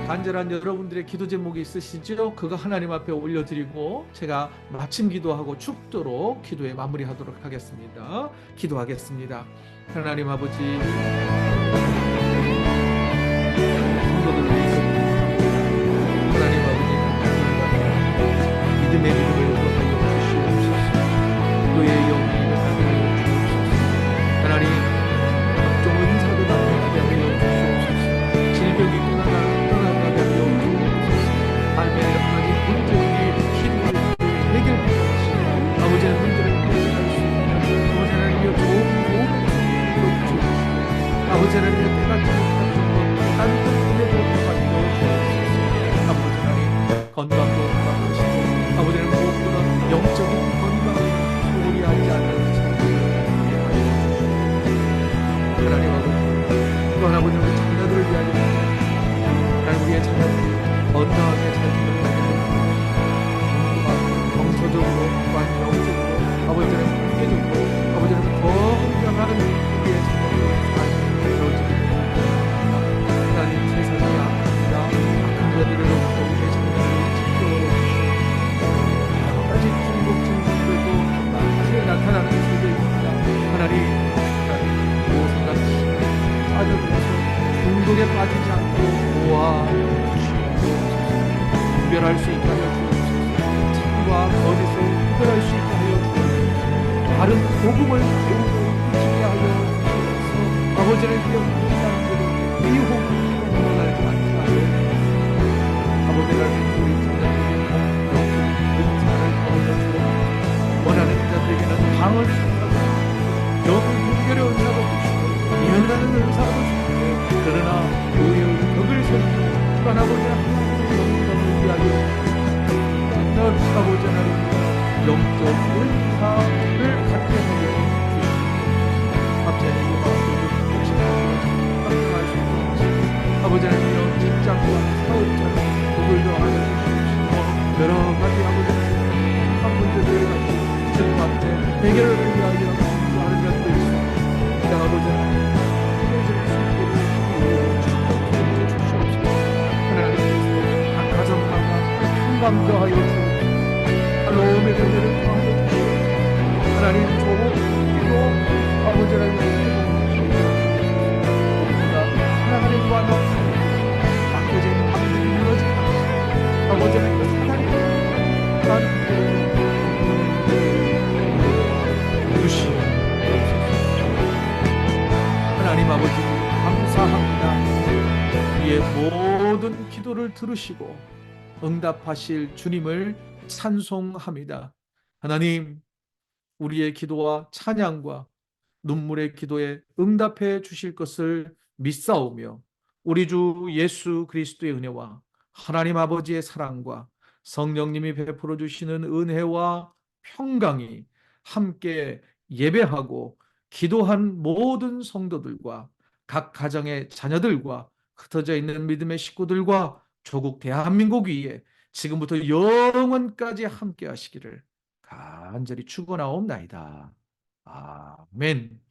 간절한 여러분들의 기도 제목이 있으시죠? 그거 하나님 앞에 올려드리고 제가 마침 기도하고 축도로 기도에 마무리하도록 하겠습니다. 기도하겠습니다. 하나님 아버지, 성도들을 위해서 하나님 아버지, 믿음의 믿음을 얻어가여 주시옵소서. 너의 영이 임하게 하여 주옵소서. 하나님, 각종 은사도 나타나게 하여 주시옵소서. 질병이 떠나게 하여 주옵소서. 삶의 여러 가지 문제들이 기도를 해결해 주시고 아버지의 문제를 해결할 수 있는 아버지 하나님의 좋은 도움을 주옵소서. 아버지 하나님의 때가 잘못한 것 따뜻한 은혜도 받고 주옵소서. 아버지 하나님, 건강도 받으시고 아버지 하나님 무엇보다 영적인 건강을 소홀히 하지 않는 성도를 위하여 하나님 아버지, 또한 아버지 우리 자녀들을 위하여 하나님 우리의 자녀들이 건강하게 잘 지내도록 정서적으로 또한 영적으로 아버지 하나님 관계적으로 아버지 하나님 건강한 우리의 자녀들을 삶을 이루어지게 하나님 세상이 아픕니다. 악한 자들로부터 우리의 자녀들을 지켜주시고 여러 가지 중국 증상들도 많이 나타나는 세계입니다. 하나님 무엇인가 빠져들어서 중독에 빠지지 않고 도와주시옵소서. 분별할 수 있게 하여 주옵소서. 참과 거짓을 구별할 수 있게 하여 주옵소서. 바른 복음을 배우고 익히게 하여 주옵소서. 아버지를 기억하는 사람들이 미혹을 넘어가지 않게 하여 아버지를 우리 자녀들에게 은사를 거둬주고 원하는 자들에게는 방을 주시고 영을 분별의 은사도 주시고 미련하는 은사도 주시고 그러나 의의 덕을 세우고 또한 아버지 하나님의 영광을 위하여 아버지 하나님 영적 은사를 갖게 하여 주시고 갑자기 이 마음을 감당할 수 있도록 아버지 하나님 직장과 사업자를 누굴도 하여 주시고 여러 가지 아버지 한 문제들을 가지고 주님 앞에 해결을 위하여 기도하는 것도 있습니다. 아버지 하나님 하나님께서 각 가정마다 평강도 하여 주옵소서. 할로움의 교회를 통하여 주옵소서. 하나님 좋은 기도 아버지 하나님 모두가 하나님과 나 막혀진 방들이 무너진 아버지 하나님과 사랑이 주시옵소서. 하나님 아버지 감사합니다. 우리의 모든 기도를 들으시고 응답하실 주님을 찬송합니다. 하나님, 우리의 기도와 찬양과 눈물의 기도에 응답해 주실 것을 믿사오며 우리 주 예수 그리스도의 은혜와 하나님 아버지의 사랑과 성령님이 베풀어 주시는 은혜와 평강이 함께 예배하고 기도한 모든 성도들과 각 가정의 자녀들과 흩어져 있는 믿음의 식구들과 조국 대한민국 위에 지금부터 영원까지 함께 하시기를 간절히 축원하옵나이다. 아멘.